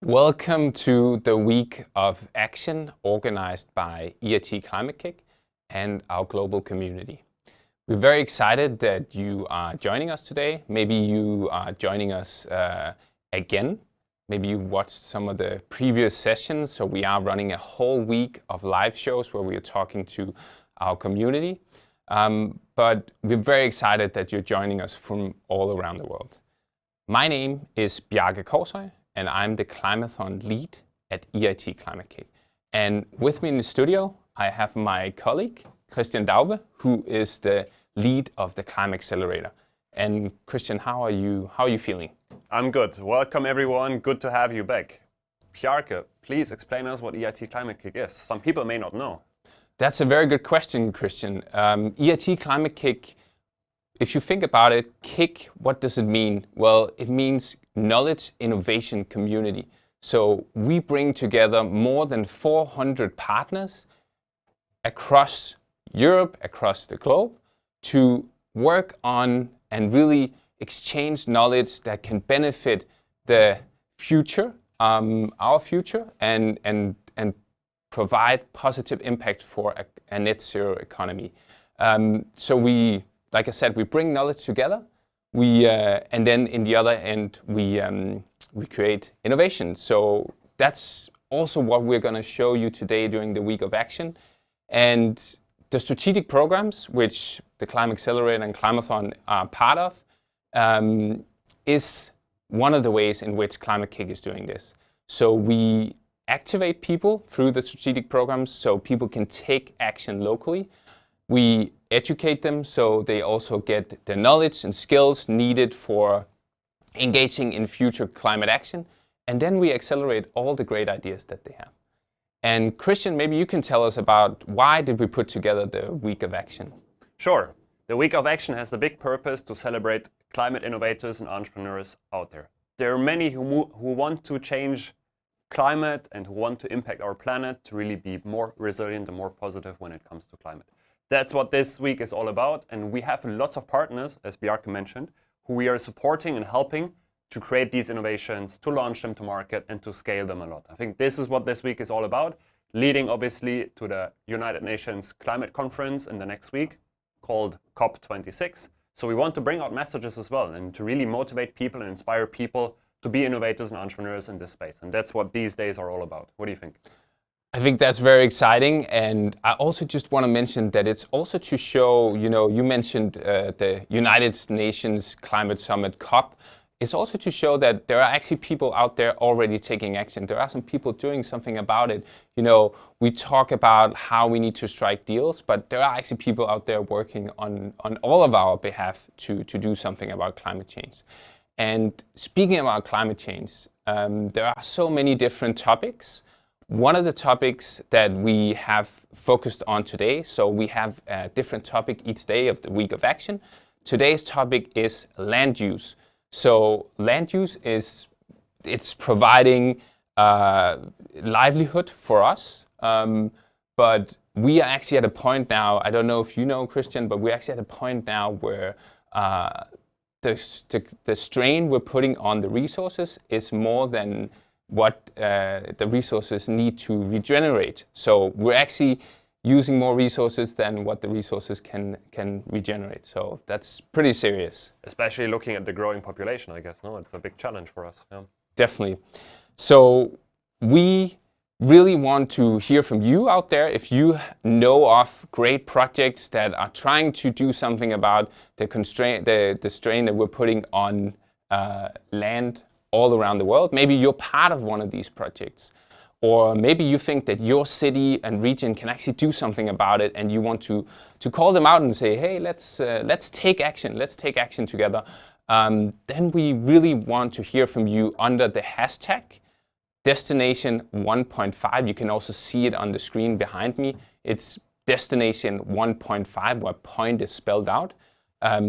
Welcome to the Week of Action organized by EIT Climate Kick and our global community. We're very excited that you are joining us today. Maybe you are joining us again. Maybe you've watched some of the previous sessions. So we are running a whole week of live shows where we are talking to our community. But we're very excited that you're joining us from all around the world. My name is Bjarke Korsøy, and I'm the Climathon lead at EIT Climate Kick. And with me in the studio, I have my colleague, Christian Daube, who is the lead of the Climate Accelerator. And Christian, how are you feeling? I'm good. Welcome everyone. Good to have you back. Bjarke, please explain us what EIT Climate Kick is. Some people may not know. That's a very good question, Christian. EIT Climate Kick, if you think about it, kick, what does it mean? Well, it means knowledge innovation community. So we bring together more than 400 partners across Europe, across the globe, to work on and really exchange knowledge that can benefit the future, our future, and provide positive impact for a net zero economy. So we, like I said, we bring knowledge together. And then in the other end, we create innovation. So that's also what we're going to show you today during the Week of Action. And the strategic programs, which the Climate Accelerator and Climathon are part of, is one of the ways in which Climate Kick is doing this. So we activate people through the strategic programs so people can take action locally. We educate them so they also get the knowledge and skills needed for engaging in future climate action. And then we accelerate all the great ideas that they have. And Christian, maybe you can tell us about why did we put together the Week of Action? Sure. The Week of Action has the big purpose to celebrate climate innovators and entrepreneurs out there. There are many who want to change climate and who want to impact our planet to really be more resilient and more positive when it comes to climate. That's what this week is all about, and we have lots of partners, as Bjarke mentioned, who we are supporting and helping to create these innovations, to launch them to market, and to scale them a lot. I think this is what this week is all about, leading obviously to the United Nations Climate Conference in the next week, called COP26. So we want to bring out messages as well, and to really motivate people and inspire people to be innovators and entrepreneurs in this space. And that's what these days are all about. What do you think? I think that's very exciting, and I also just want to mention that it's also to show, you mentioned the United Nations Climate Summit COP. It's also to show that there are actually people out there already taking action. There are some people doing something about it. We talk about how we need to strike deals, but there are actually people out there working on all of our behalf to do something about climate change. And speaking about climate change, there are so many different topics. One of the topics that we have focused on today, so we have a different topic each day of the Week of Action. Today's topic is land use. So land use it's providing livelihood for us, but we are actually at a point now, I don't know if you know, Christian, but we're actually at a point now where the strain we're putting on the resources is more than what the resources need to regenerate. So we're actually using more resources than what the resources can regenerate. So that's pretty serious. Especially looking at the growing population, I guess. No, it's a big challenge for us. Yeah. Definitely. So we really want to hear from you out there. If you know of great projects that are trying to do something about the strain that we're putting on land all around the world. Maybe you're part of one of these projects, or maybe you think that your city and region can actually do something about it, and you want to call them out and say, hey, let's take action. Let's take action together. Then we really want to hear from you under the hashtag Destination 1.5. You can also see it on the screen behind me. It's Destination 1.5, where point is spelled out.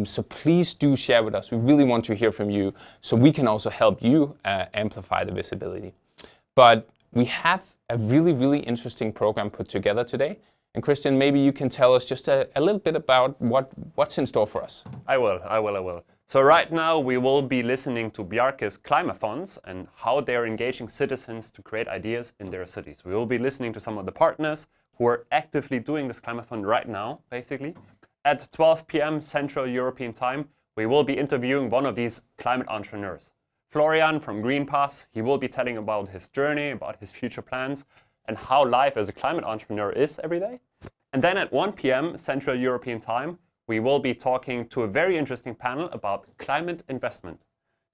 So please do share with us. We really want to hear from you so we can also help you amplify the visibility. But we have a really, really interesting program put together today. And Christian, maybe you can tell us just a little bit about what's in store for us. I will. So right now we will be listening to Bjarke's Climathons and how they're engaging citizens to create ideas in their cities. We will be listening to some of the partners who are actively doing this Climathon right now, basically. At 12 p.m. Central European Time, we will be interviewing one of these climate entrepreneurs. Florian from Green Pass, he will be telling about his journey, about his future plans, and how life as a climate entrepreneur is every day. And then at 1 p.m. Central European Time, we will be talking to a very interesting panel about climate investment.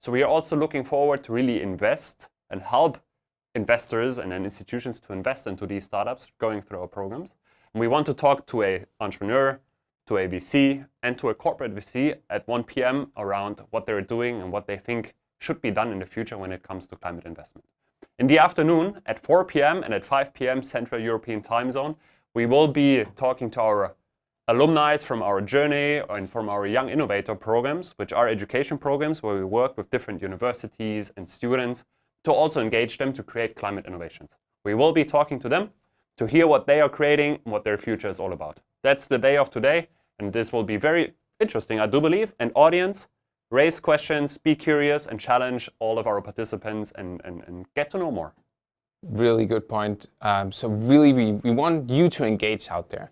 So we are also looking forward to really invest and help investors and institutions to invest into these startups going through our programs. And we want to talk to an entrepreneur, to a VC, and to a corporate VC at 1 p.m. around what they're doing and what they think should be done in the future when it comes to climate investment. In the afternoon, at 4 p.m. and at 5 p.m. Central European Time Zone, we will be talking to our alumni from our journey and from our Young Innovator programs, which are education programs where we work with different universities and students to also engage them to create climate innovations. We will be talking to them to hear what they are creating and what their future is all about. That's the day of today, and this will be very interesting, I do believe. And audience, raise questions, be curious, and challenge all of our participants and get to know more. Really good point. So really, we want you to engage out there.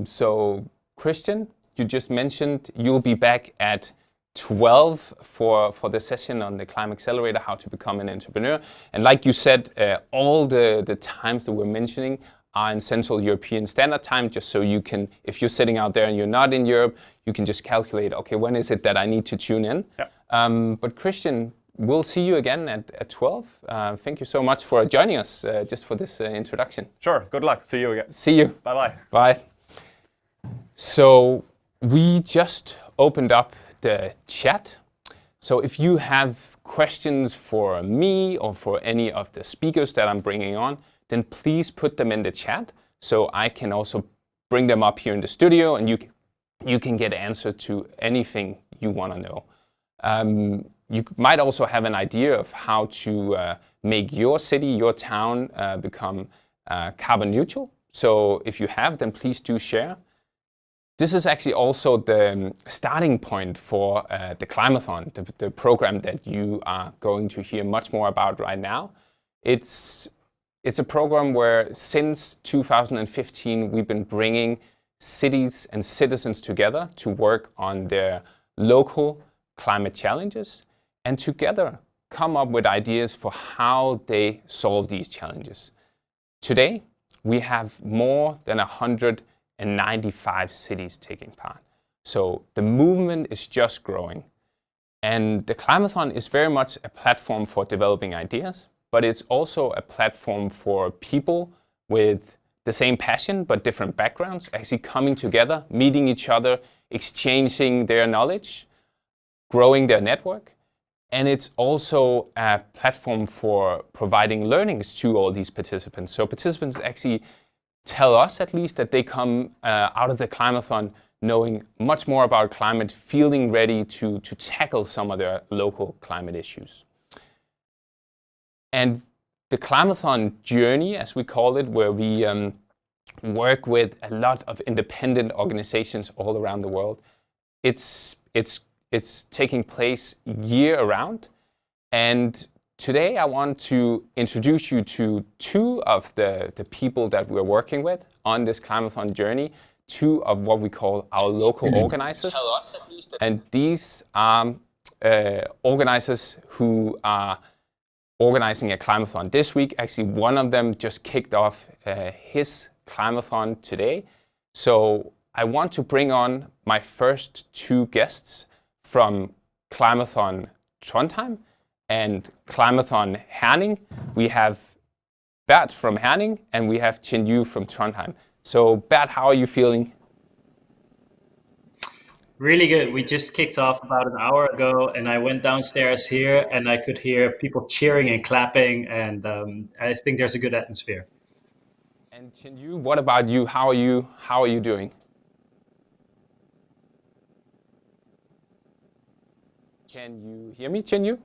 So Christian, you just mentioned you'll be back at 12 for the session on the Climate Accelerator, how to become an entrepreneur. And like you said, all the times that we're mentioning are in Central European Standard Time, just so you can, if you're sitting out there and you're not in Europe, you can just calculate, okay, when is it that I need to tune in? Yeah. But Christian, we'll see you again at 12. Thank you so much for joining us just for this introduction. Sure, good luck. See you again. See you. Bye-bye. Bye. So we just opened up the chat. So if you have questions for me or for any of the speakers that I'm bringing on, then please put them in the chat so I can also bring them up here in the studio and you can get answer to anything you want to know. You might also have an idea of how to make your city, your town become carbon neutral. So if you have, then please do share. This is actually also the starting point for the Climathon, the program that you are going to hear much more about right now. It's a program where since 2015 we've been bringing cities and citizens together to work on their local climate challenges and together come up with ideas for how they solve these challenges. Today, we have more than 195 cities taking part. So the movement is just growing. And the Climathon is very much a platform for developing ideas, but it's also a platform for people with the same passion but different backgrounds actually coming together, meeting each other, exchanging their knowledge, growing their network. And it's also a platform for providing learnings to all these participants. So participants actually tell us at least that they come out of the Climathon knowing much more about climate, feeling ready to tackle some of their local climate issues. And the Climathon journey, as we call it, where we work with a lot of independent organizations all around the world, it's taking place year-round. And today I want to introduce you to two of the people that we're working with on this Climathon journey, two of what we call our local organizers. And these are organizers who are organizing a Climathon this week. Actually, one of them just kicked off his Climathon today. So I want to bring on my first two guests from Climathon Trondheim and Climathon Herning. We have Bert from Herning and we have Chen Yu from Trondheim. So Bert, how are you feeling? Really good. We just kicked off about an hour ago and I went downstairs here and I could hear people cheering and clapping, and I think there's a good atmosphere. And Chen Yu, what about you? How are you doing? Can you hear me, Chen Yu?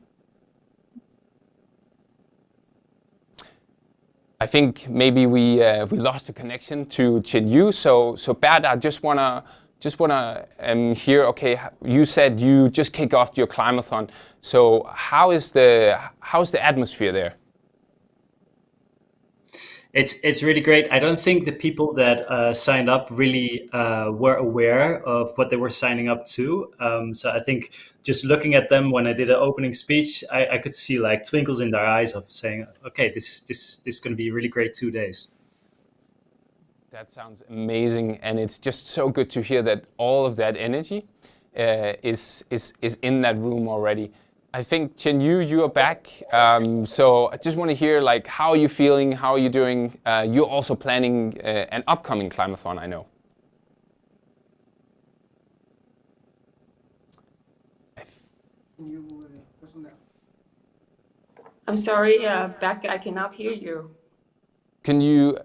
I think maybe we lost the connection to Chen Yu. So Bert, I just wanna hear. Okay, you said you just kicked off your Climathon. So how's the atmosphere there? It's really great. I don't think the people that signed up really were aware of what they were signing up to. So I think just looking at them when I did an opening speech, I could see like twinkles in their eyes of saying, "Okay, this is going to be a really great 2 days." That sounds amazing, and it's just so good to hear that all of that energy is in that room already. I think Chen Yu, you are back. So I just want to hear, like, how are you feeling? How are you doing? You're also planning an upcoming Climathon, I know. I'm sorry, Beck, I cannot hear you. Can you?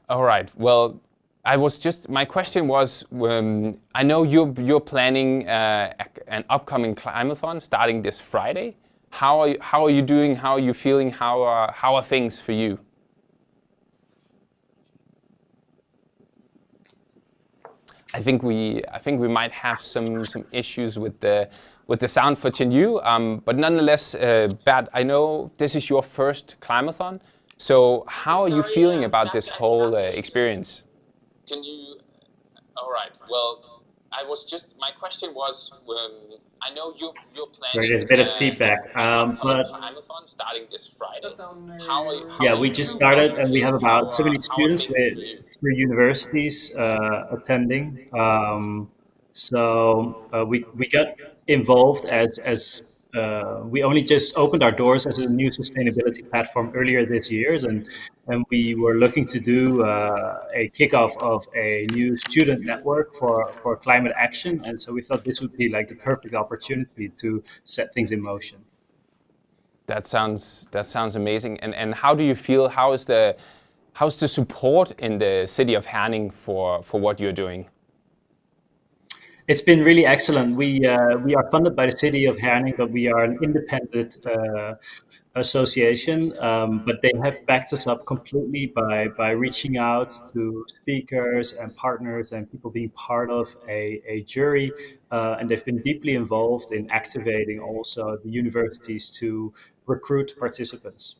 All right. Well, my question was, I know you're planning an upcoming Climathon starting this Friday. How are you doing? How are you feeling? How are things for you? I think we might have some issues with the sound for Chen Yu, but nonetheless, Bert, I know this is your first Climathon. So how are you feeling about this whole experience? Can you? All right. Well, my question was, I know you're planning. There's a bit of feedback, but Climathon starting this Friday. yeah, we just started, and we have about 70 students with 3 universities attending. We got involved as we only just opened our doors as a new sustainability platform earlier this year, and we were looking to do a kickoff of a new student network for climate action, and so we thought this would be like the perfect opportunity to set things in motion. That sounds amazing. And how do you feel? How's the support in the city of Herning for what you're doing? It's been really excellent. We are funded by the city of Herning, but we are an independent association. But they have backed us up completely by reaching out to speakers and partners and people being part of a jury. And they've been deeply involved in activating also the universities to recruit participants.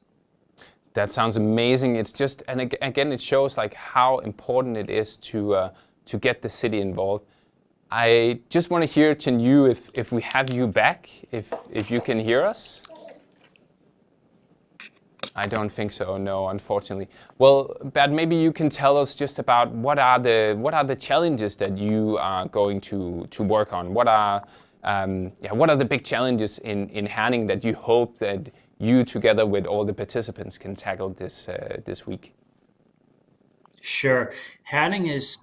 That sounds amazing. It's just, and again, it shows like how important it is to get the city involved. I just want to hear, Chen Yu, if we have you back, if you can hear us. I don't think so, no, unfortunately. Well, Bert, maybe you can tell us just about what are the challenges that you are going to work on. What are the big challenges in Herning that you hope that you, together with all the participants, can tackle this week? Sure. Herning is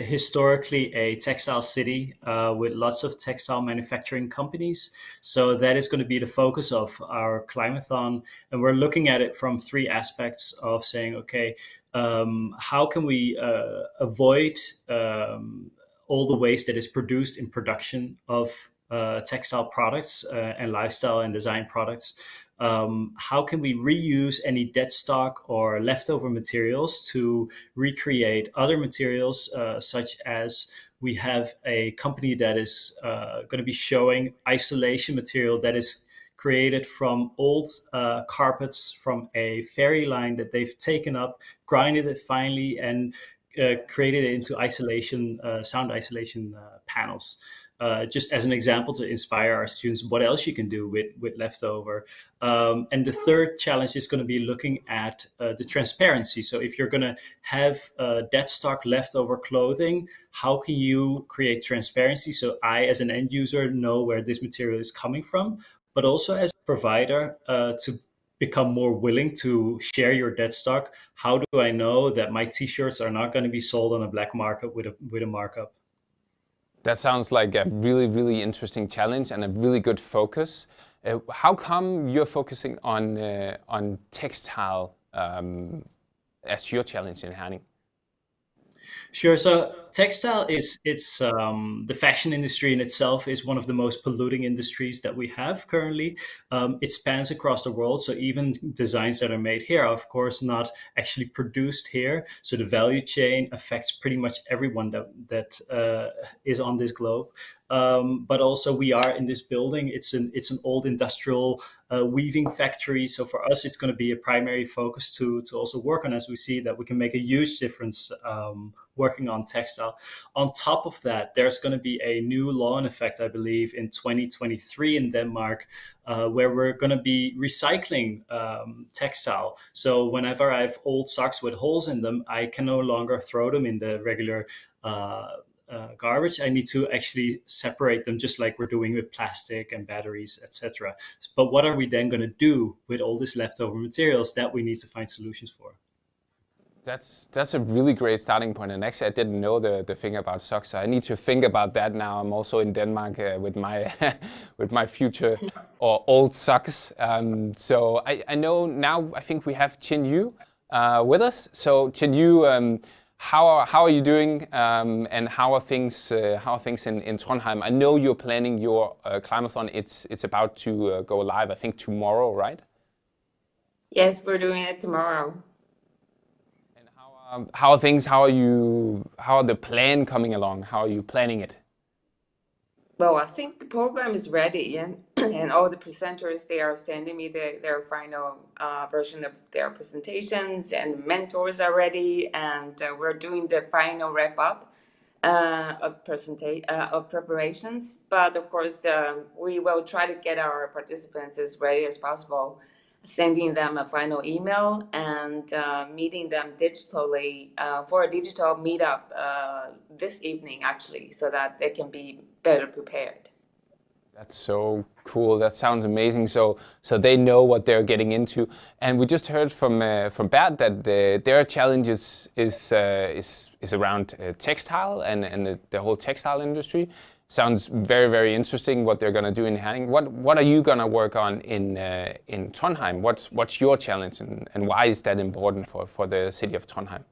historically a textile city with lots of textile manufacturing companies. So that is going to be the focus of our Climathon. And we're looking at it from 3 aspects of saying, okay, how can we avoid all the waste that is produced in production of textile products and lifestyle and design products? How can we reuse any dead stock or leftover materials to recreate other materials, such as we have a company that is going to be showing isolation material that is created from old carpets from a ferry line that they've taken up, grinded it finely, and created it into sound isolation panels. Just as an example to inspire our students what else you can do with leftover. And the third challenge is going to be looking at the transparency. So if you're going to have dead stock leftover clothing, how can you create transparency so I, as an end user, know where this material is coming from, but also as a provider to become more willing to share your dead stock. How do I know that my t-shirts are not going to be sold on a black market with a markup? That sounds like a really, really interesting challenge and a really good focus. How come you're focusing on textile as your challenge in Herning? Sure. So Textile it's the fashion industry in itself is one of the most polluting industries that we have currently. It spans across the world, so even designs that are made here are of course not actually produced here. So the value chain affects pretty much everyone that is on this globe. But also we are in this building. It's an old industrial weaving factory. So for us, it's going to be a primary focus to also work on, as we see that we can make a huge difference working on textile. On top of that, there's going to be a new law in effect, I believe, in 2023 in Denmark, where we're going to be recycling textile. So whenever I have old socks with holes in them, I can no longer throw them in the regular garbage. I need to actually separate them, just like we're doing with plastic and batteries, etc. But what are we then going to do with all this leftover materials? That we need to find solutions for. That's a really great starting point, and actually I didn't know the thing about socks, so I need to think about that now. I'm also in Denmark with my with my future or old socks. So I know now. I think we have Chin Yu with us. So Chin Yu, how are you doing, and how are things in Trondheim? I know you're planning your Climathon. It's about to go live, I think tomorrow, right? Yes, we're doing it tomorrow. How are things? How are the plan coming along? How are you planning it? Well, I think the program is ready, and all the presenters, they are sending me their final version of their presentations, and mentors are ready, and we're doing the final wrap up of preparations. But of course, we will try to get our participants as ready as possible, sending them a final email and meeting them digitally for a digital meetup this evening, actually, so that they can be better prepared. That's so cool. That sounds amazing. So they know what they're getting into. And we just heard from Bert that their challenges is around textile and the whole textile industry. Sounds very, very interesting what they're going to do in Herning. What are you going to work on in Trondheim? What's your challenge, and why is that important for the city of Trondheim?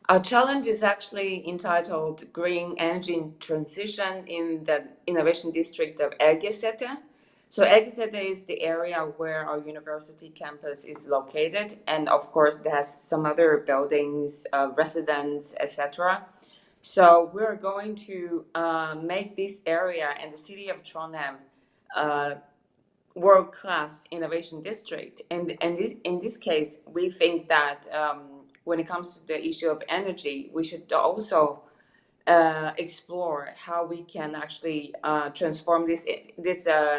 Our challenge is actually entitled Green Energy Transition in the Innovation District of Ergesete. So Ergesete is the area where our university campus is located, and of course it has some other buildings, residents, etc. So we're going to make this area and the city of Trondheim world-class innovation district. And in this case, we think that when it comes to the issue of energy, we should also explore how we can actually transform this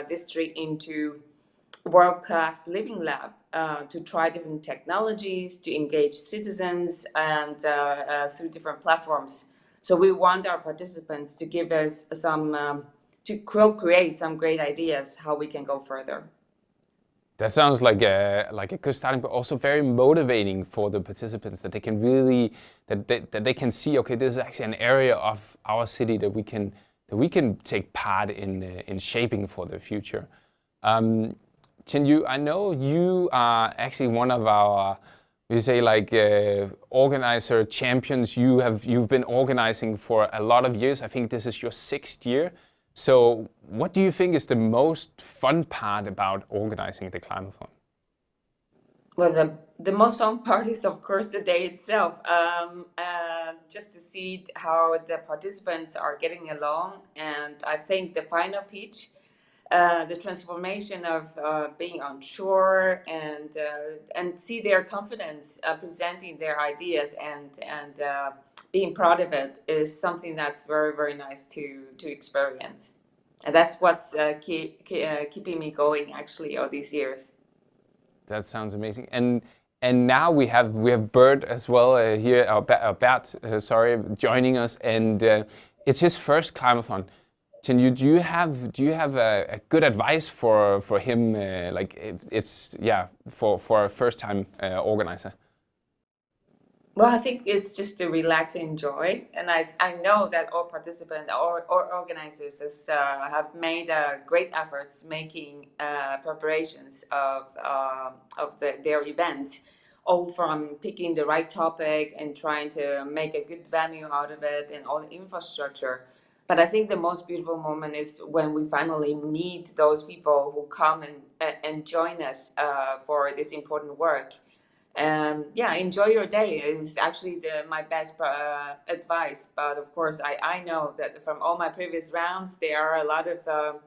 district into world-class living lab to try different technologies, to engage citizens, and through different platforms. So we want our participants to give us some, to co-create some great ideas how we can go further. That sounds like a good starting, but also very motivating for the participants, that they can really that they can see, okay, this is actually an area of our city that we can take part in shaping for the future. Chin Yu, I know you are actually one of our, you say, like organizer champions. You've been organizing for a lot of years. I think this is your 6th year. So what do you think is the most fun part about organizing the Climathon? Well, the most fun part is, of course, the day itself. Just to see how the participants are getting along. And I think the final pitch, the transformation of being on shore and see their confidence presenting their ideas and being proud of it is something that's very, very nice to experience. And that's what's keeping me going actually all these years. That sounds amazing. And now we have Bert as well here, Bert, joining us, and it's his first Climathon. Do you have a good advice for him, for a first time organizer? Well, I think it's just to relax and enjoy, and I know that all participants or organizers have made great efforts making preparations of their event. all from picking the right topic and trying to make a good venue out of it and all the infrastructure. But I think the most beautiful moment is when we finally meet those people who come and join us for this important work. Yeah, enjoy your day is actually my best advice. But of course, I know that from all my previous rounds, there are a lot of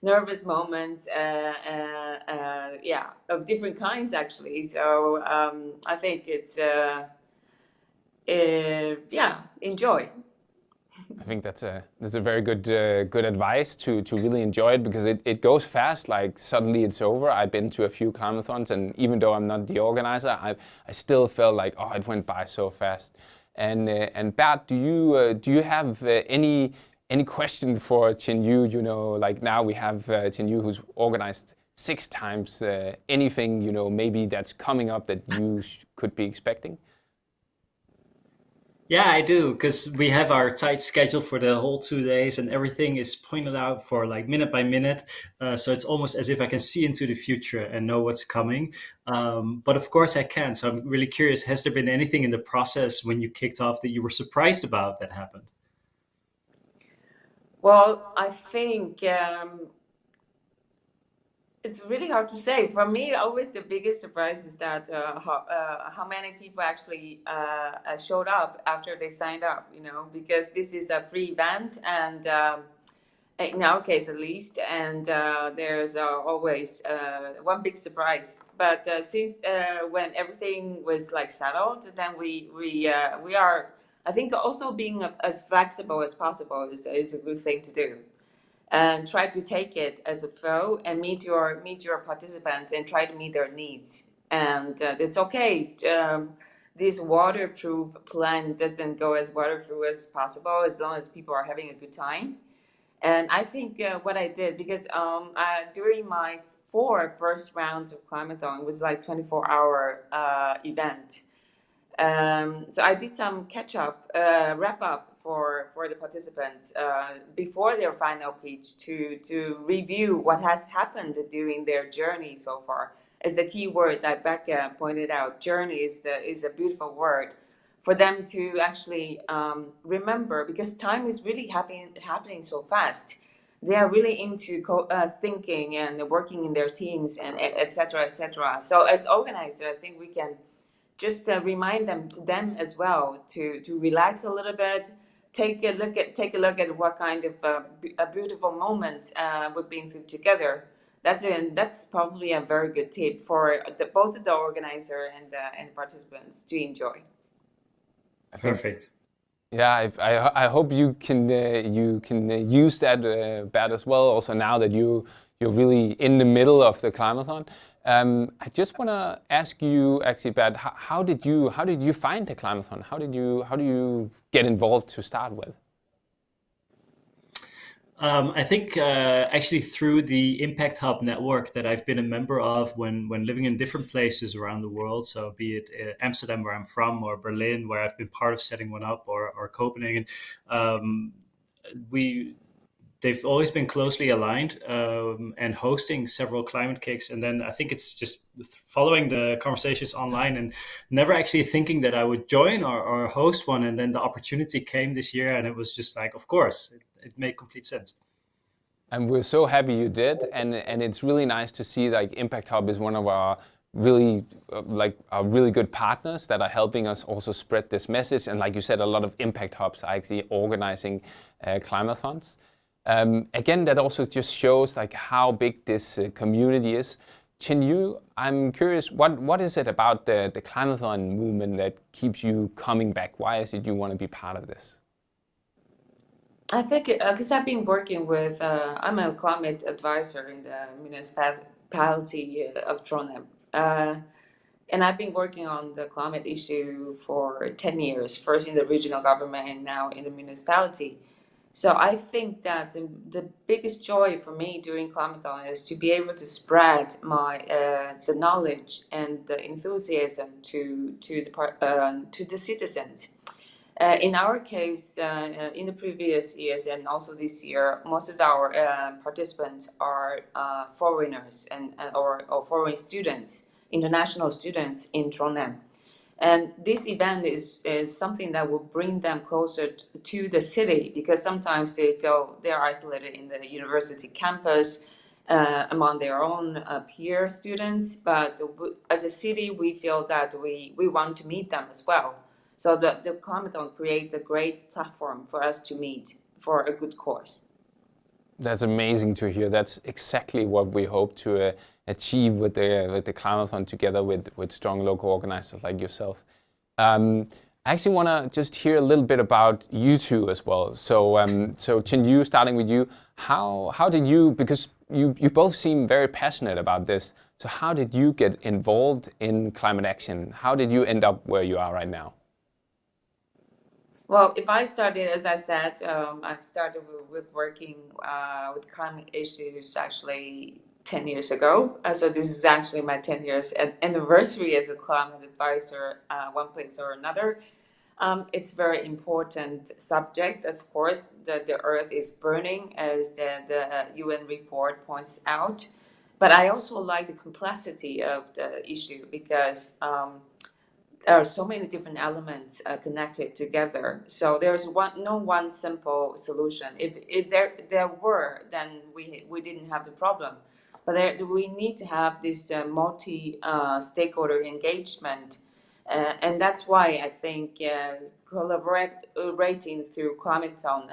nervous moments, yeah, of different kinds actually. So I think it's, yeah, enjoy. I think that's a very good advice to really enjoy it, because it goes fast. Like suddenly it's over. I've been to a few climathons, and even though I'm not the organizer, I still felt like, oh, it went by so fast. And Bert, do you have any question for Chen Yu? You know, like now we have Chen Yu who's organized 6 times. Anything, you know, maybe that's coming up that you could be expecting? Yeah, I do, because we have our tight schedule for the whole 2 days, and everything is pointed out for like minute by minute. So it's almost as if I can see into the future and know what's coming. But of course I can't. So I'm really curious, has there been anything in the process when you kicked off that you were surprised about that happened? Well, I think it's really hard to say. For me, always the biggest surprise is that how many people actually showed up after they signed up. You know, because this is a free event, and in our case at least, and there's always one big surprise. But since when everything was like settled, then we are. I think also being as flexible as possible is a good thing to do, and try to take it as a flow and meet your participants and try to meet their needs. And it's okay. This waterproof plan doesn't go as waterproof as possible as long as people are having a good time. And I think what I did, because during my 4 first rounds of Climathon, it was like 24-hour event. So I did some catch up, wrap up for the participants before their final pitch to review what has happened during their journey so far. As the key word that Becca pointed out, journey is a beautiful word for them to actually remember, because time is really happening so fast. They are really into thinking and working in their teams and etc. etc. So as organizer, I think we can just remind them as well to relax a little bit, take a look at what kind of beautiful moments we've been through together. That's probably a very good tip for both the organizer and participants to enjoy. Perfect. Yeah, I hope you can use that Bert as well. Also now that you're really in the middle of the Climathon. I just want to ask you, actually, Bert, how did you find the Climathon? How do you get involved to start with? I think actually through the Impact Hub network that I've been a member of when living in different places around the world. So be it Amsterdam, where I'm from, or Berlin, where I've been part of setting one up, or Copenhagen. They've always been closely aligned and hosting several climate kicks. And then I think it's just following the conversations online and never actually thinking that I would join or host one. And then the opportunity came this year, and it was just like, of course, it made complete sense. And we're so happy you did. And it's really nice to see like Impact Hub is one of our really our really good partners that are helping us also spread this message. And like you said, a lot of Impact Hubs are actually organizing climathons. Again, that also just shows like how big this community is. Chen Yu, I'm curious, what is it about the Climathon movement that keeps you coming back? Why is it you want to be part of this? I think because I've been working with, I'm a climate advisor in the municipality of Trondheim. And I've been working on the climate issue for 10 years, first in the regional government and now in the municipality. So I think that the biggest joy for me during Climathon is to be able to spread my the knowledge and the enthusiasm to the citizens. In our case, in the previous years and also this year, most of our participants are foreigners or foreign students international students in Trondheim. And this event is something that will bring them closer to the city, because sometimes they feel they're isolated in the university campus among their own peer students. But as a city, we feel that we want to meet them as well. So the Climathon creates a great platform for us to meet for a good cause. That's amazing to hear. That's exactly what we hope to achieve with the Climathon, together with strong local organizers like yourself. I actually want to just hear a little bit about you two as well. So Chin-Yu, starting with you, how did you, because you both seem very passionate about this, so how did you get involved in climate action? How did you end up where you are right now? Well, if I started, as I said, I started with working with climate issues actually 10 years ago. So this is actually my 10 years anniversary as a climate advisor, one place or another. It's a very important subject. Of course, the earth is burning, as the UN report points out. But I also like the complexity of the issue, because there are so many different elements connected together. So there's no one simple solution. If there were, then we didn't have the problem. But we need to have this multi stakeholder engagement, and that's why I think collaborating through Climathon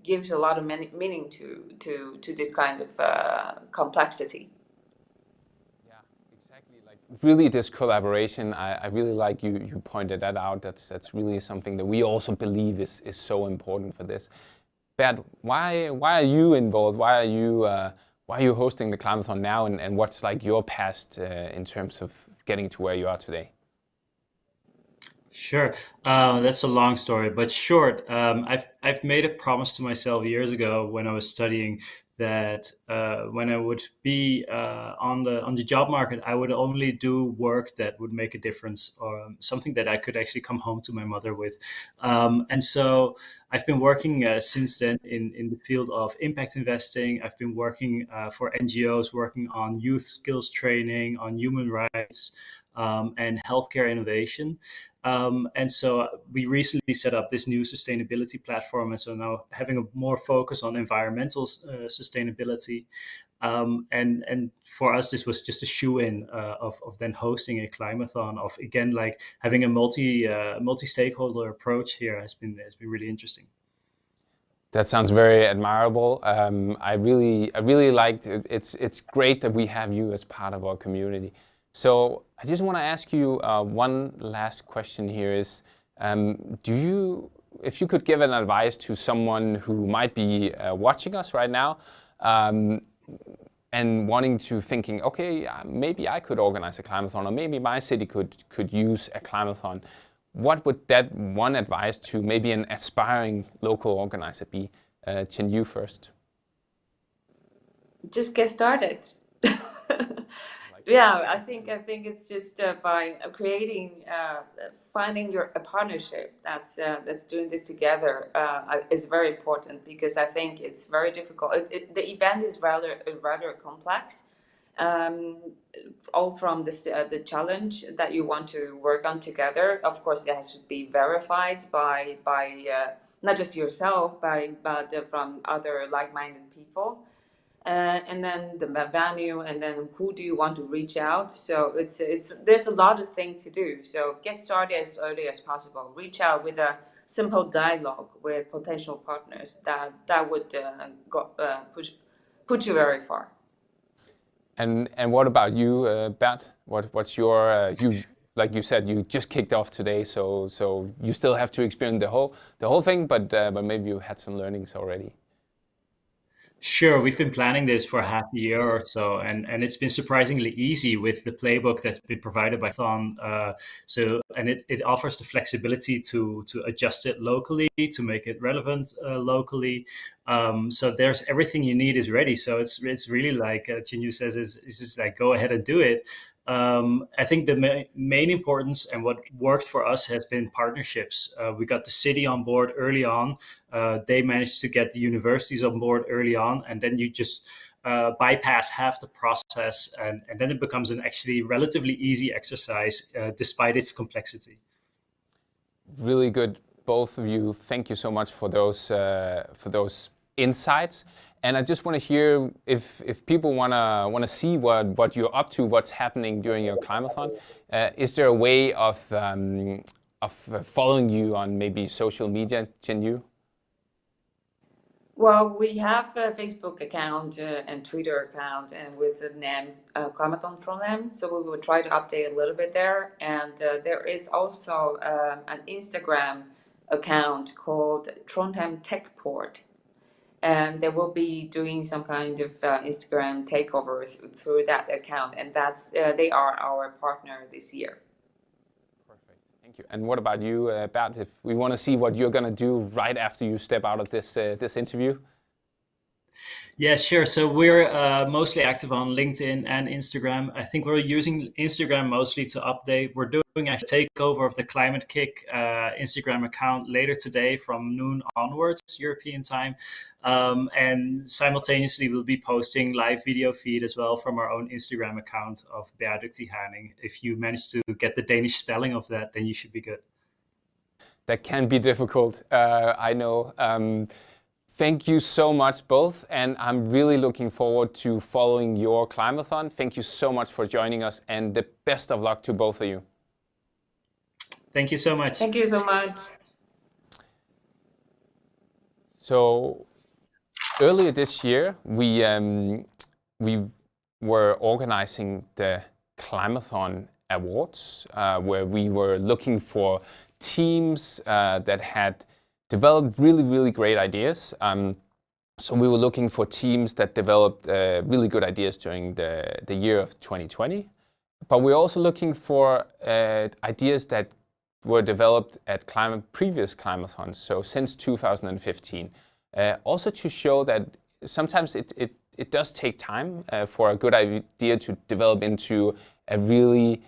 gives a lot of meaning to this kind of complexity. Really, this collaboration, I really like you pointed that out. That's really something that we also believe is so important for this. Bert, why are you involved? Why are you hosting the Climathon now, and what's like your past in terms of getting to where you are today? Sure. That's a long story, but short. I've made a promise to myself years ago when I was studying that when I would be on the job market, I would only do work that would make a difference, or something that I could actually come home to my mother with. And so I've been working since then in the field of impact investing. I've been working for NGOs, working on youth skills training, on human rights, and healthcare innovation. And so we recently set up this new sustainability platform. And so now having a more focus on environmental sustainability. And for us, this was just a shoe-in of then hosting a Climathon, of again, like having a multi-stakeholder approach here has been really interesting. That sounds very admirable. I really liked it. It's great that we have you as part of our community. So I just want to ask you one last question here is, if you could give an advice to someone who might be watching us right now and wanting to thinking, okay, maybe I could organize a Climathon, or maybe my city could use a Climathon. What would that one advice to maybe an aspiring local organizer be? Chin-Yu first. Just get started. Yeah, I think it's just by creating, finding a partnership that's doing this together is very important, because I think it's very difficult. The event is rather complex, all from the challenge that you want to work on together. Of course, it has to be verified by not just yourself, but from other like-minded people. And then the venue, and then who do you want to reach out? So there's a lot of things to do. So get started as early as possible. Reach out with a simple dialogue with potential partners. That would put you very far. And what about you, Bert? What's your you, like you said, you just kicked off today, so you still have to experience the whole thing, but maybe you had some learnings already. Sure, we've been planning this for half a year or so, and it's been surprisingly easy with the playbook that's been provided by Thon. And it offers the flexibility to adjust it locally, to make it relevant locally. So there's everything you need is ready. So it's really like Chin-Yu says, is just like go ahead and do it. I think the main importance and what worked for us has been partnerships. We got the city on board early on. They managed to get the universities on board early on, and then you just bypass half the process, and then it becomes an actually relatively easy exercise despite its complexity. Really good, both of you. Thank you so much for those insights. And I just want to hear if people wanna see what you're up to, what's happening during your Climathon. Is there a way of following you on maybe social media, Jinyu? Well, we have a Facebook account and Twitter account, and with the name Climathon Trondheim. So we will try to update a little bit there. And there is also an Instagram account called Trondheim Techport. And they will be doing some kind of Instagram takeover through that account, and that's they are our partner this year. Perfect, thank you. And what about you, Bert? If we want to see what you're going to do right after you step out of this interview? Yeah, sure. So we're mostly active on LinkedIn and Instagram. I think we're using Instagram mostly to update. We're doing a takeover of the Climate Kick Instagram account later today from noon onwards, European time. And simultaneously, we'll be posting live video feed as well from our own Instagram account of Bæredygtig Herning. If you manage to get the Danish spelling of that, then you should be good. That can be difficult, I know. Thank you so much, both, and I'm really looking forward to following your Climathon. Thank you so much for joining us, and the best of luck to both of you. Thank you so much. Thank you so much. So earlier this year, we were organizing the Climathon Awards, where we were looking for teams that had developed really great ideas. So we were looking for teams that developed really good ideas during the year of 2020. But we're also looking for ideas that were developed at previous Climathons, so since 2015. Also to show that sometimes it does take time for a good idea to develop into a really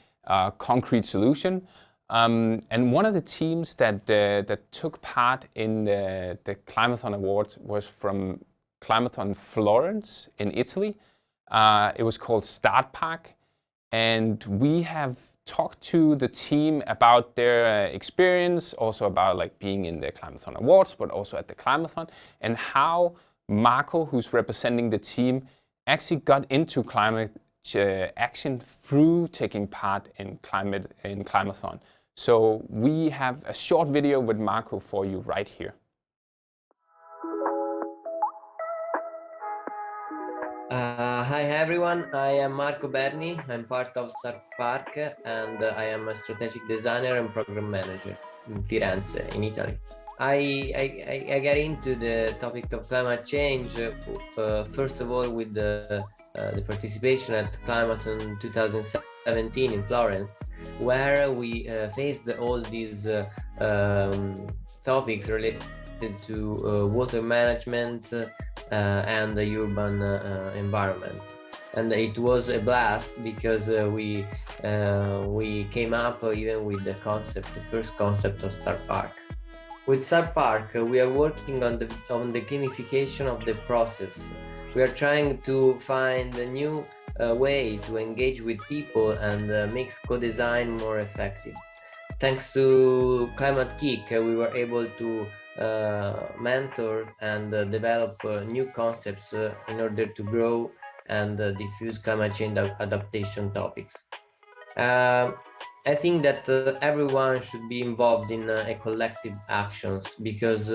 concrete solution. And one of the teams that took part in the Climathon Awards was from Climathon Florence in Italy. It was called Start Park, and we have talked to the team about their experience, also about like being in the Climathon Awards, but also at the Climathon, and how Marco, who's representing the team, actually got into climate action through taking part in Climathon. So we have a short video with Marco for you right here. Hi everyone, I am Marco Berni. I'm part of Start Park and I am a strategic designer and program manager in Firenze, in Italy. I get into the topic of climate change first of all with the participation at Climathon 2017 in Florence, where we faced all these topics related to water management and the urban environment. And it was a blast because we came up even with the first concept of Start Park. With Start Park, we are working on the gamification of the process. We are trying to find a new way to engage with people and makes co-design more effective. Thanks to Climate Kick, we were able to mentor and develop new concepts in order to grow and diffuse climate change adaptation topics. I think that everyone should be involved in collective actions because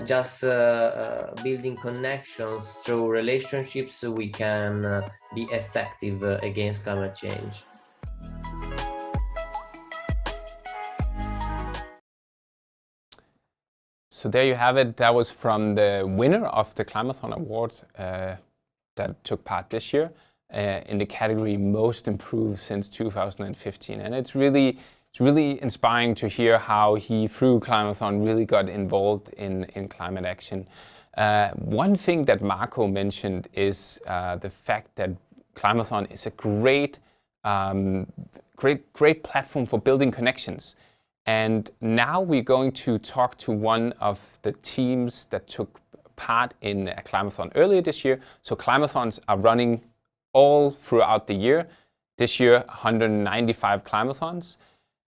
just building connections through relationships, we can be effective against climate change. So there you have it. That was from the winner of the Climathon Award that took part this year in the category Most Improved since 2015. And it's really inspiring to hear how he, through Climathon, really got involved in climate action. One thing that Marco mentioned is the fact that Climathon is a great great platform for building connections. And now we're going to talk to one of the teams that took part in a Climathon earlier this year. So Climathons are running all throughout the year. This year, 195 Climathons.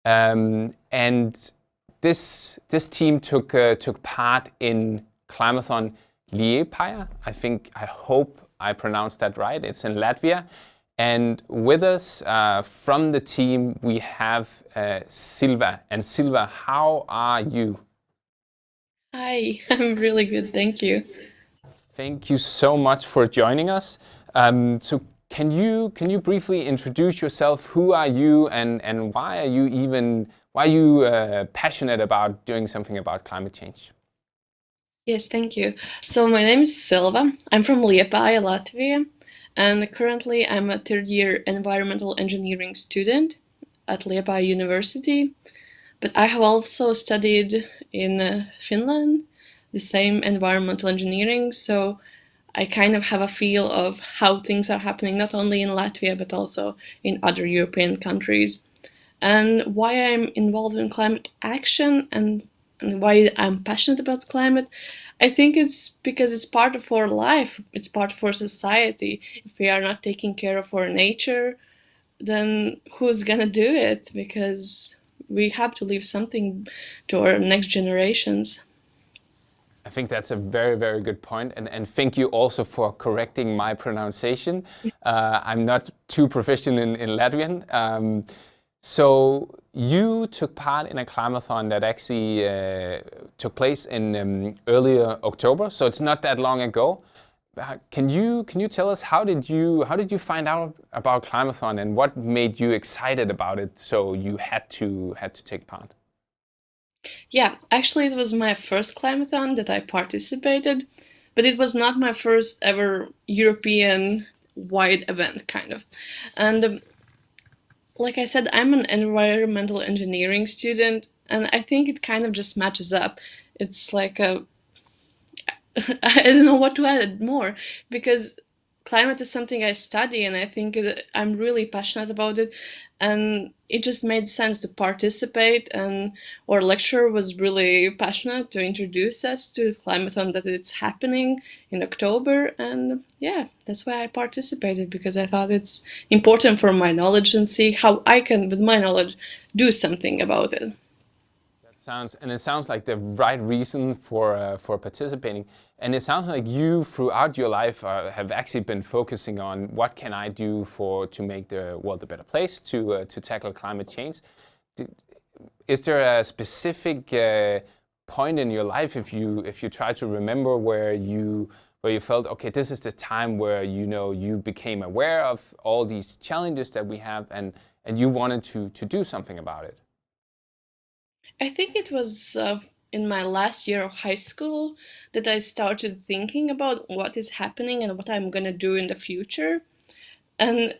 And this team took part in Climathon Liepāja. I hope I pronounced that right. It's in Latvia. And with us from the team, we have Silva. And Silva, how are you? Hi, I'm really good, thank you. Thank you so much for joining us. So can you briefly introduce yourself? Who are you, and why are you passionate about doing something about climate change? Yes, thank you. So my name is Silva. I'm from Liepāja, Latvia, and currently I'm a third year environmental engineering student at Liepāja University. But I have also studied in Finland, the same environmental engineering, so I kind of have a feel of how things are happening, not only in Latvia, but also in other European countries. And why I'm involved in climate action and why I'm passionate about climate, I think it's because it's part of our life, it's part of our society. If we are not taking care of our nature, then who's gonna do it? Because we have to leave something to our next generations. I think that's a very, very good point. And thank you also for correcting my pronunciation. I'm not too proficient in Latvian. So you took part in a Climathon that actually took place in earlier October. So it's not that long ago. Can you tell us how did you find out about Climathon and what made you excited about it? So you had to take part. Yeah, actually, it was my first Climathon that I participated, but it was not my first ever European wide event, kind of. And like I said, I'm an environmental engineering student, and I think it kind of just matches up. It's like a I don't know what to add more because climate is something I study and I think I'm really passionate about it, and it just made sense to participate. And our lecturer was really passionate to introduce us to Climathon, that it's happening in October, and yeah, that's why I participated, because I thought it's important for my knowledge and see how I can, with my knowledge, do something about it. It sounds like the right reason for participating. And it sounds like you, throughout your life, have actually been focusing on what can I do to make the world a better place, to tackle climate change. Is there a specific point in your life, if you try to remember, where you felt, okay, this is the time where you became aware of all these challenges that we have, and you wanted to do something about it? I think it was in my last year of high school that I started thinking about what is happening and what I'm gonna do in the future. And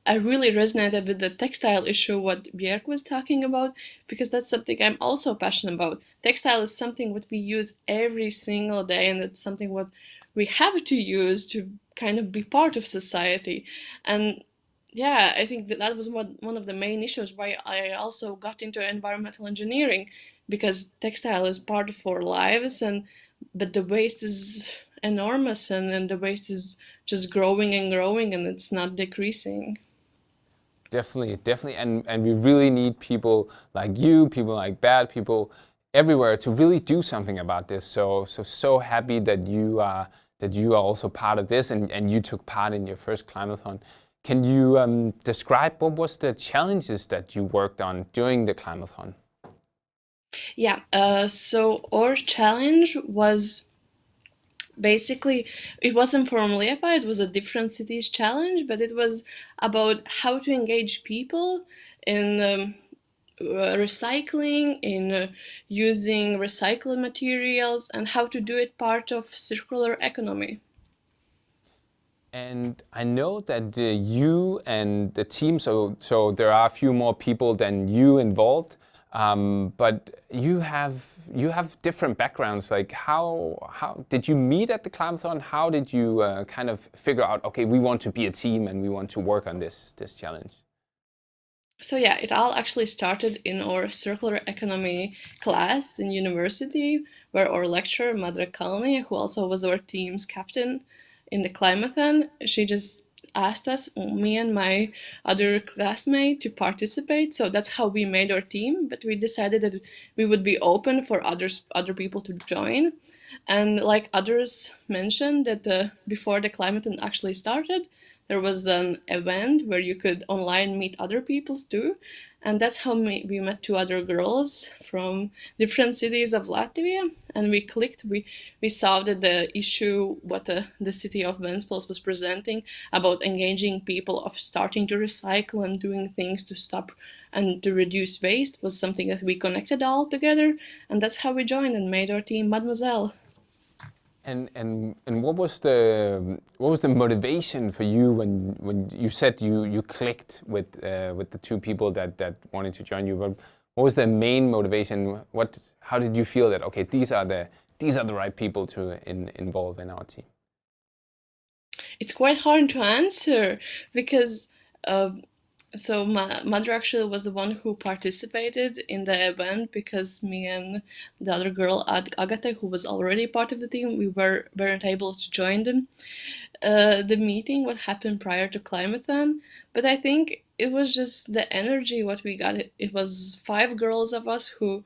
I really resonated with the textile issue, what Björk was talking about, because that's something I'm also passionate about. Textile is something what we use every single day, and it's something what we have to use to kind of be part of society. And yeah, I think that was one of the main issues why I also got into environmental engineering, because textile is part of our lives, and but the waste is enormous, and the waste is just growing and growing, and it's not decreasing. Definitely, and we really need people like you, people like Bad, people everywhere to really do something about this. So happy that you are also part of this, and you took part in your first Climathon. Can you describe what was the challenges that you worked on during the Climathon? Yeah, so our challenge was basically, it wasn't from Liepa, it was a different cities challenge, but it was about how to engage people in recycling, in using recycled materials, and how to do it part of circular economy. And I know that you and the team, so there are a few more people than you involved. But you have different backgrounds. Like how did you meet at the Climathon? How did you kind of figure out, okay, we want to be a team and we want to work on this challenge? So yeah, it all actually started in our circular economy class in university, where our lecturer, Madre Kalni, who also was our team's captain in the Climathon, she just asked us, me and my other classmate, to participate. So that's how we made our team. But we decided that we would be open for other people to join. And like others mentioned, that before the Climathon actually started, there was an event where you could online meet other people too. And that's how we met two other girls from different cities of Latvia. And we clicked, we saw that the issue what the city of Ventspils was presenting about engaging people of starting to recycle and doing things to stop and to reduce waste was something that we connected all together. And that's how we joined and made our team Mademoiselle. And what was the motivation for you when you said you clicked with the two people that wanted to join you? What was the main motivation? How did you feel that, okay, these are the right people to involve in our team? It's quite hard to answer because so mother actually was the one who participated in the event, because me and the other girl, Agatha, who was already part of the team, we weren't able to join them. The meeting, what happened prior to Climathon, but I think it was just the energy what we got. It was 5 girls of us who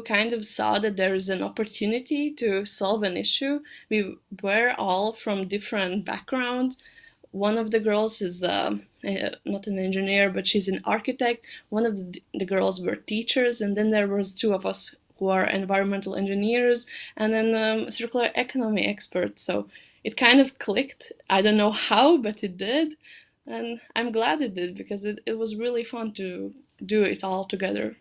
kind of saw that there is an opportunity to solve an issue. We were all from different backgrounds. One of the girls is not an engineer, but she's an architect. One of the girls were teachers, and then there was 2 of us who are environmental engineers, and then circular economy experts. So it kind of clicked. I don't know how, but it did. And I'm glad it did, because it was really fun to do it all together.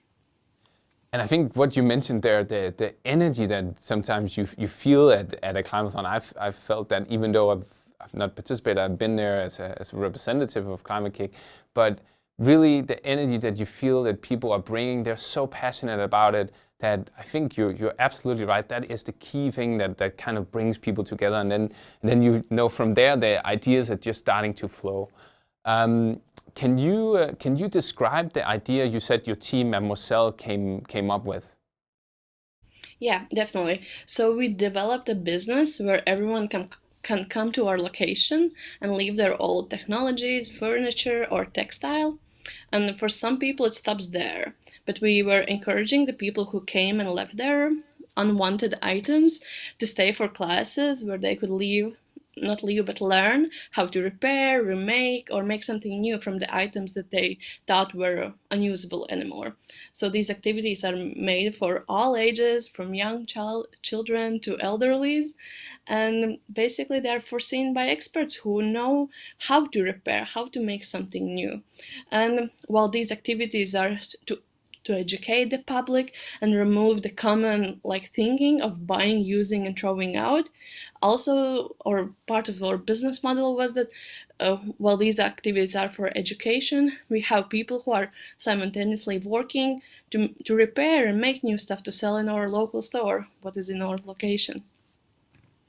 And I think what you mentioned there, the energy that sometimes you feel at a Climathon, I've felt that, even though I've not participated, I've been there as a representative of Climate Kick, but really the energy that you feel that people are bringing, they're so passionate about it that I think you're absolutely right. That is the key thing that kind of brings people together, and then you know from there the ideas are just starting to flow. Can you describe the idea you said your team Mademoiselle came up with? Yeah, definitely. So we developed a business where everyone can come to our location and leave their old technologies, furniture, or textile. And for some people, it stops there. But we were encouraging the people who came and left their unwanted items to stay for classes where they could not leave, but learn how to repair, remake, or make something new from the items that they thought were unusable anymore. So these activities are made for all ages, from young children to elderlies, and basically they're foreseen by experts who know how to repair, how to make something new. And while these activities are to educate the public and remove the common thinking of buying, using, and throwing out, also, or part of our business model was that while these activities are for education, we have people who are simultaneously working to repair and make new stuff to sell in our local store, what is in our location.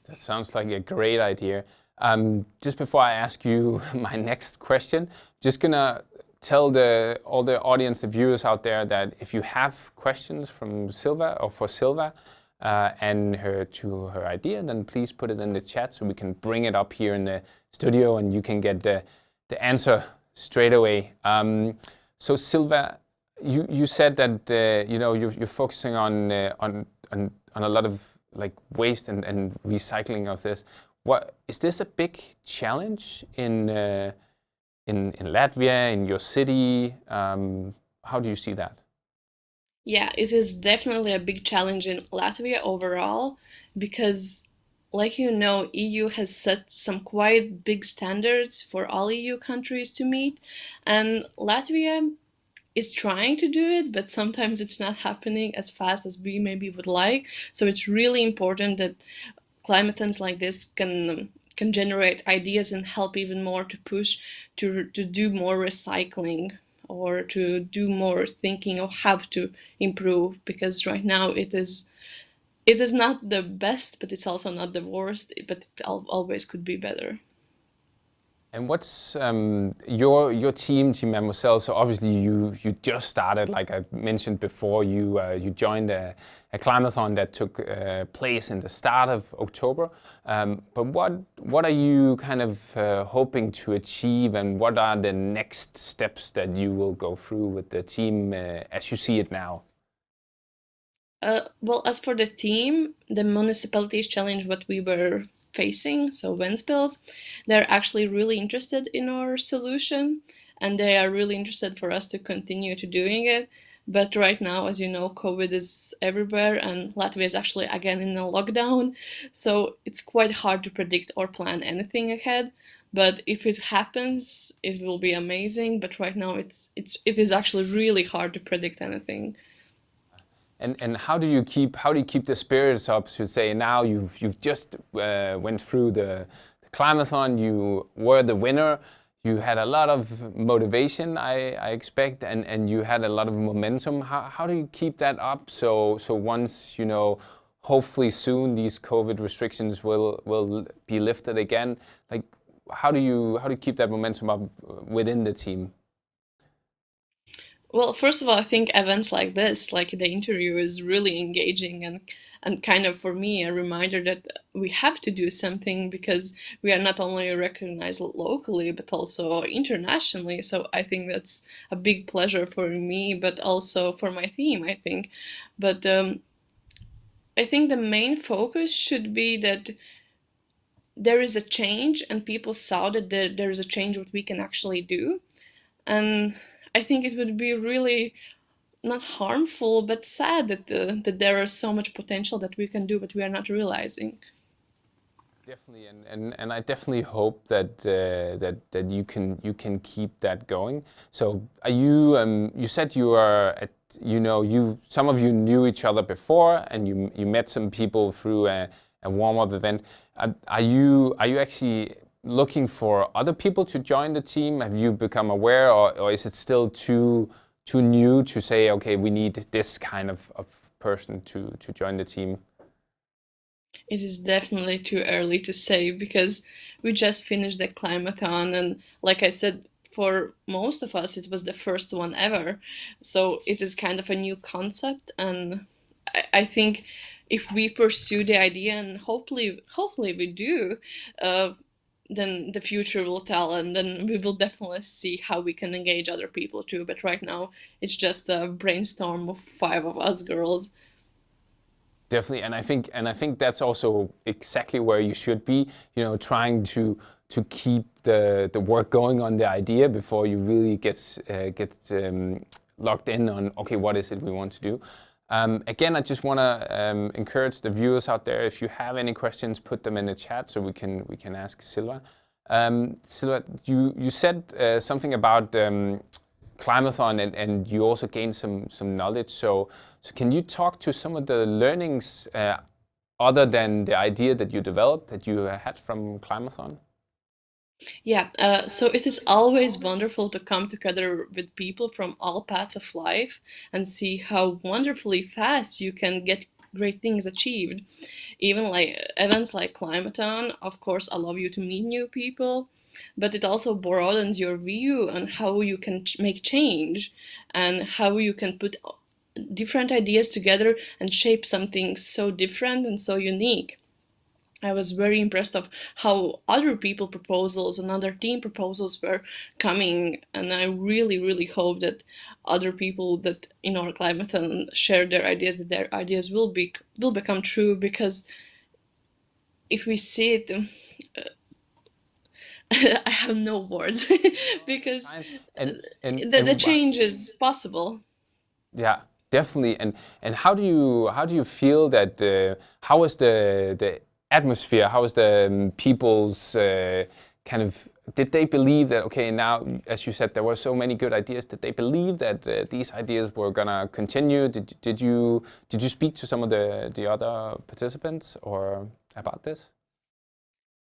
That sounds like a great idea. Just before I ask you my next question, just gonna tell all the audience, the viewers out there, that if you have questions from Silva or for Silva and her idea, then please put it in the chat so we can bring it up here in the studio and you can get the answer straight away. So Silva, you said that you're focusing on a lot of waste and recycling of this. What is this a big challenge in Latvia, in your city? How do you see that? Yeah, it is definitely a big challenge in Latvia overall, because EU has set some quite big standards for all EU countries to meet, and Latvia is trying to do it, but sometimes it's not happening as fast as we maybe would like. So it's really important that climathons like this can generate ideas and help even more to push to do more recycling or to do more thinking of how to improve, because right now it is not the best, but it's also not the worst, but it always could be better. And what's your team Mademoiselle? So obviously you just started, like I mentioned before. You joined a Climathon that took place in the start of October. But what are you kind of hoping to achieve, and what are the next steps that you will go through with the team as you see it now? Well, as for the team, the municipalities challenge what we were facing, so Ventspils, they're actually really interested in our solution, and they are really interested for us to continue to doing it. But right now, as you know, COVID is everywhere, and Latvia is actually again in a lockdown, so it's quite hard to predict or plan anything ahead. But if it happens, it will be amazing. But right now, it is actually really hard to predict anything. And how do you keep the spirits up? To say now you've just went through the Climathon, you were the winner, you had a lot of motivation, I expect, and you had a lot of momentum. How do you keep that up? So once, you know, hopefully soon these COVID restrictions will be lifted again. Like how do you keep that momentum up within the team? Well, first of all, I think events like this, like the interview, is really engaging and kind of for me a reminder that we have to do something, because we are not only recognized locally but also internationally. So I think that's a big pleasure for me, but also for my team, I think. But I think the main focus should be that there is a change, and people saw that there is a change what we can actually do. And I think it would be really not harmful, but sad that there is so much potential that we can do, but we are not realizing. Definitely, and I definitely hope that that you can keep that going. So, are you? You said you are at. You know, some of you knew each other before, and you met some people through a warm-up event. Are you actually looking for other people to join the team? Have you become aware, or is it still too new to say, okay, we need this kind of person to join the team? It is definitely too early to say, because we just finished the Climathon, and like I said, for most of us it was the first one ever. So it is kind of a new concept, and I think if we pursue the idea, and hopefully we do, then the future will tell, and then we will definitely see how we can engage other people too. But right now it's just a brainstorm of 5 of us girls. Definitely, and I think that's also exactly where you should be. You know, trying to keep the work going on the idea before you really get locked in on, okay, what is it we want to do. Again, I just want to encourage the viewers out there. If you have any questions, put them in the chat so we can ask Silva. Silva, you said something about Climathon, and you also gained some knowledge. So can you talk to some of the learnings other than the idea that you developed, that you had from Climathon? Yeah, so it is always wonderful to come together with people from all paths of life and see how wonderfully fast you can get great things achieved. Even like events like Climathon, of course, allow you to meet new people, but it also broadens your view on how you can make change, and how you can put different ideas together and shape something so different and so unique. I was very impressed of how other people proposals and other team proposals were coming, and I really hope that other people that in our Climathon share their ideas, that their ideas will become true, because if we see it, I have no words because the change is possible. Yeah, definitely. And how do you feel that? How is the atmosphere? How is the people's kind of? Did they believe that? Okay, now as you said, there were so many good ideas. Did they believe that these ideas were gonna continue? Did you speak to some of the other participants or about this?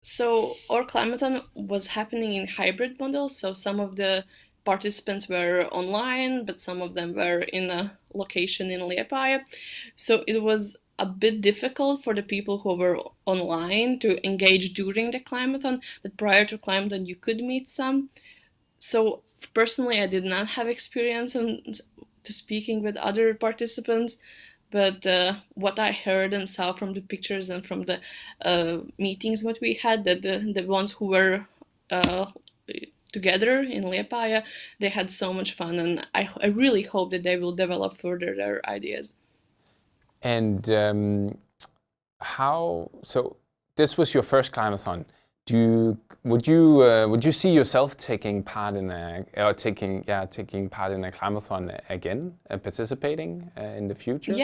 So our Climathon was happening in hybrid model. So some of the participants were online, but some of them were in a location in Liepāja. So it was a bit difficult for the people who were online to engage during the Climathon, but prior to Climathon you could meet some. So personally, I did not have experience to speaking with other participants, but what I heard and saw from the pictures and from the meetings what we had, that the ones who were together in Liepāja, they had so much fun, and I really hope that they will develop further their ideas. And so this was your first Climathon. Would you see yourself taking part in a Climathon again and participating in the future?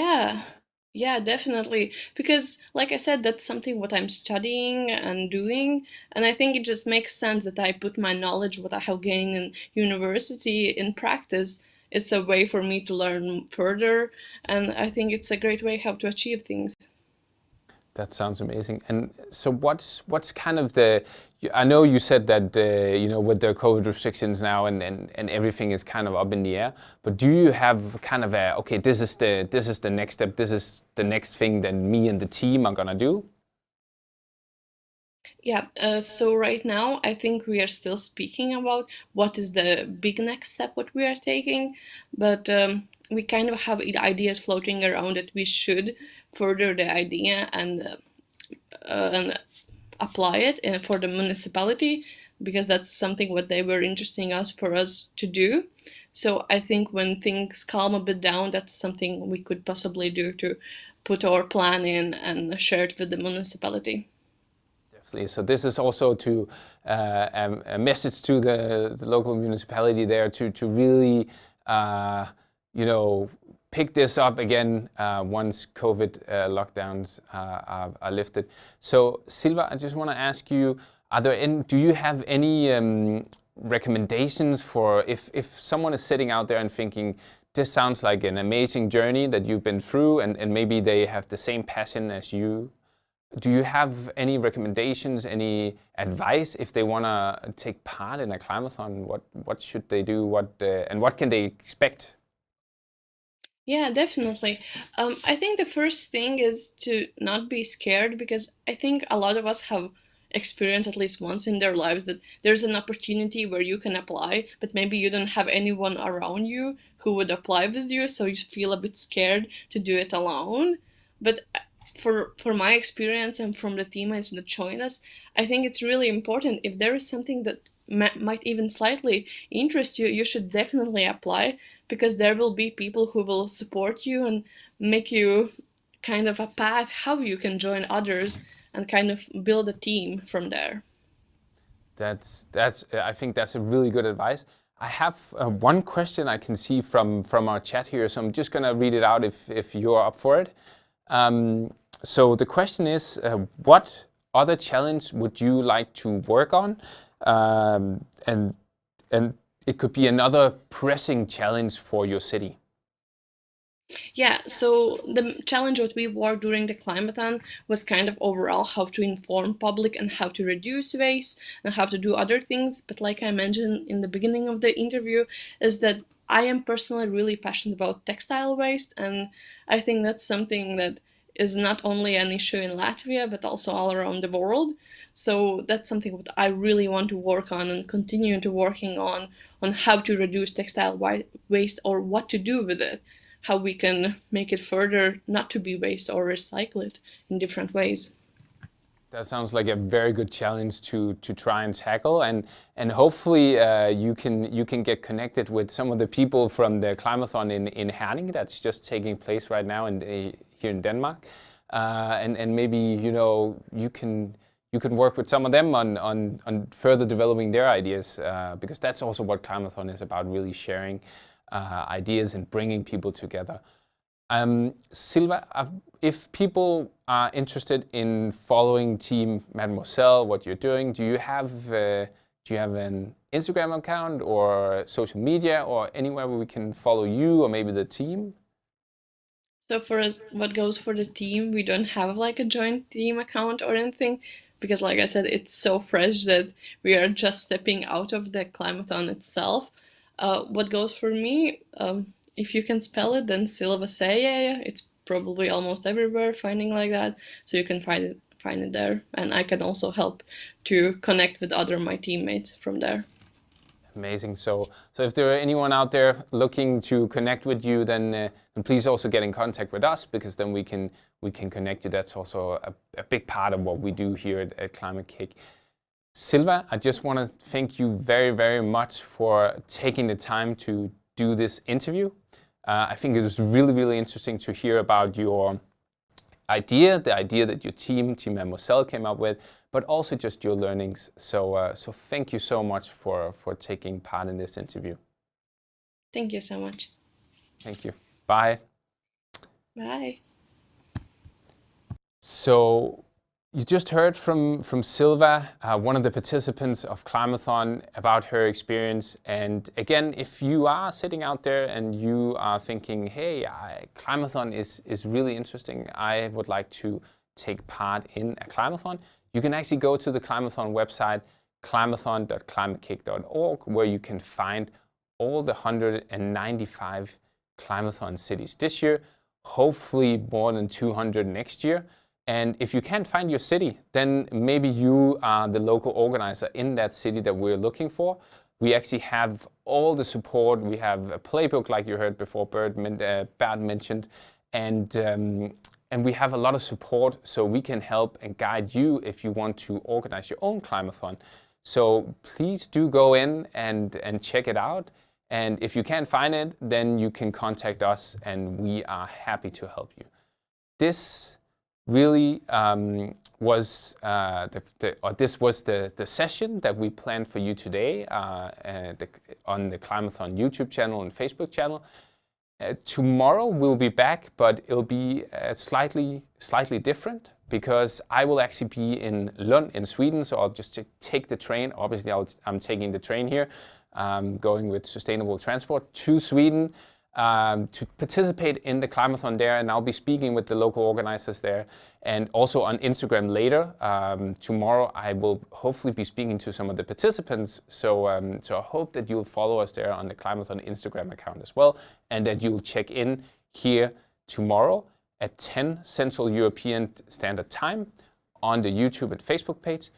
Yeah, definitely. Because, like I said, that's something what I'm studying and doing, and I think it just makes sense that I put my knowledge, what I have gained in university, in practice. It's a way for me to learn further, and I think it's a great way how to achieve things. That sounds amazing. And so what's kind of the, I know you said that, with the COVID restrictions now and everything is kind of up in the air, but do you have kind of okay, this is the next step, this is the next thing that me and the team are gonna do? Yeah, so right now I think we are still speaking about what is the big next step what we are taking, but we kind of have ideas floating around that we should further the idea and apply it for the municipality, because that's something what they were interesting for us to do. So I think when things calm a bit down, that's something we could possibly do to put our plan in and share it with the municipality. Definitely. So this is also to a message to the local municipality there to really pick this up again once COVID lockdowns are lifted. So Silva, I just want to ask you, do you have any recommendations for if someone is sitting out there and thinking, this sounds like an amazing journey that you've been through, and maybe they have the same passion as you? Do you have any recommendations, any advice if they want to take part in a Climathon? What should they do? And what can they expect? Yeah, definitely. I think the first thing is to not be scared, because I think a lot of us have experienced at least once in their lives that there's an opportunity where you can apply, but maybe you don't have anyone around you who would apply with you, so you feel a bit scared to do it alone. But for my experience and from the teammates that join us, I think it's really important, if there is something that might even slightly interest you, you should definitely apply, because there will be people who will support you and make you kind of a path how you can join others and kind of build a team from there. I think that's a really good advice. I have one question I can see from our chat here, so I'm just gonna read it out if you're up for it. So the question is, what other challenge would you like to work on? And it could be another pressing challenge for your city. Yeah, so the challenge that we worked during the Climathon was kind of overall how to inform public and how to reduce waste and how to do other things. But like I mentioned in the beginning of the interview, is that I am personally really passionate about textile waste, and I think that's something that is not only an issue in Latvia, but also all around the world. So that's something that I really want to work on and continue to working on how to reduce textile waste, or what to do with it, how we can make it further not to be waste or recycle it in different ways. That sounds like a very good challenge to try and tackle, and hopefully you can get connected with some of the people from the Climathon in Herning that's just taking place right now here in Denmark, and maybe you can work with some of them on further developing their ideas, because that's also what Climathon is about, really sharing ideas and bringing people together. Silva, if people are interested in following Team Mademoiselle, what you're doing, do you have an Instagram account or social media or anywhere where we can follow you or maybe the team? So for us, what goes for the team, we don't have like a joint team account or anything, because like I said, it's so fresh that we are just stepping out of the Climathon itself. What goes for me, if you can spell it, then Silvaseia. It's probably almost everywhere finding like that, so you can find it there, and I can also help to connect with other my teammates from there. Amazing. So if there are anyone out there looking to connect with you, then please also get in contact with us, because then we can connect you. That's also a big part of what we do here at Climate Kick. Silva, I just want to thank you very, very much for taking the time to do this interview. I think it was really, really interesting to hear about your idea, the idea that your team Mademoiselle came up with, but also just your learnings. So thank you so much for taking part in this interview. Thank you so much. Thank you. Bye. Bye. So you just heard from Silva, one of the participants of Climathon, about her experience. And again, if you are sitting out there and you are thinking, hey, Climathon is really interesting, I would like to take part in a Climathon, you can actually go to the Climathon website, climathon.climatekick.org, where you can find all the 195 Climathon cities this year, hopefully more than 200 next year. And if you can't find your city, then maybe you are the local organizer in that city that we're looking for. We actually have all the support. We have a playbook, like you heard before Bert mentioned, and we have a lot of support, so we can help and guide you if you want to organize your own Climathon. So please do go in and check it out. And if you can't find it, then you can contact us, and we are happy to help you. This really was the session that we planned for you today on the Climathon YouTube channel and Facebook channel. Tomorrow we'll be back, but it'll be slightly different, because I will actually be in Lund in Sweden, so I'll just take the train. Obviously, I'm taking the train here, going with sustainable transport to Sweden to participate in the Climathon there, and I'll be speaking with the local organizers there, and also on Instagram later. Tomorrow I will hopefully be speaking to some of the participants, so I hope that you'll follow us there on the Climathon Instagram account as well, and that you'll check in here tomorrow at 10 Central European Standard Time on the YouTube and Facebook page.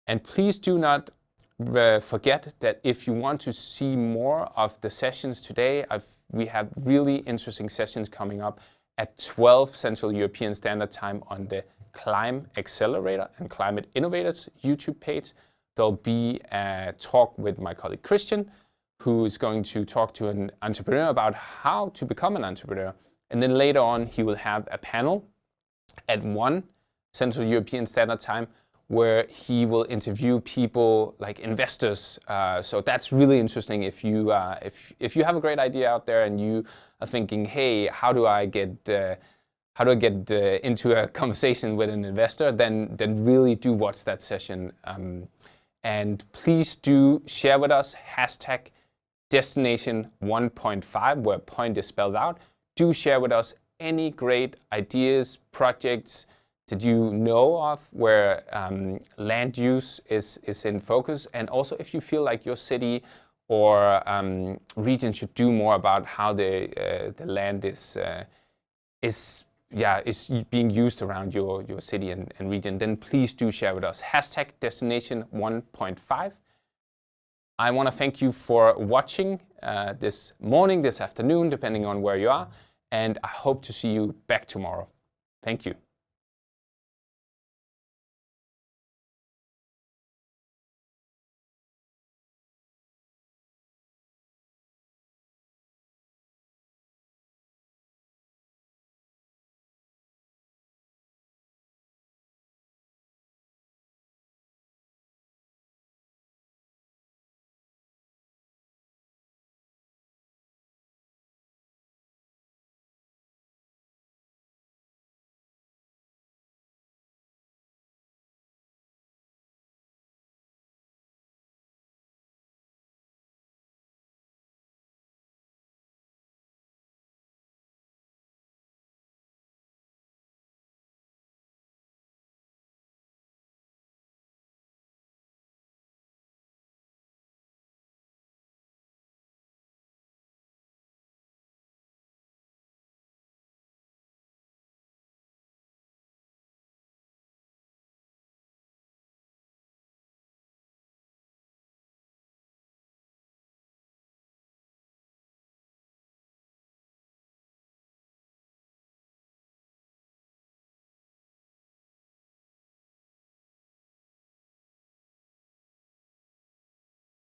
And please do not forget that if you want to see more of the sessions today, we have really interesting sessions coming up at 12 Central European Standard Time on the Climate Accelerator and Climate Innovators YouTube page. There'll be a talk with my colleague Christian, who is going to talk to an entrepreneur about how to become an entrepreneur. And then later on, he will have a panel at 1 Central European Standard Time, where he will interview people like investors. So that's really interesting. If you have a great idea out there and you are thinking, hey, how do I get into a conversation with an investor, then really do watch that session. And please do share with us #Destination 1.5, where point is spelled out. Do share with us any great ideas, projects that you know of where land use is in focus, and also if you feel like your city or region should do more about how the land is being used around your city and region, then please do share with us. #Destination 1.5. I want to thank you for watching this morning, this afternoon, depending on where you are, and I hope to see you back tomorrow. Thank you.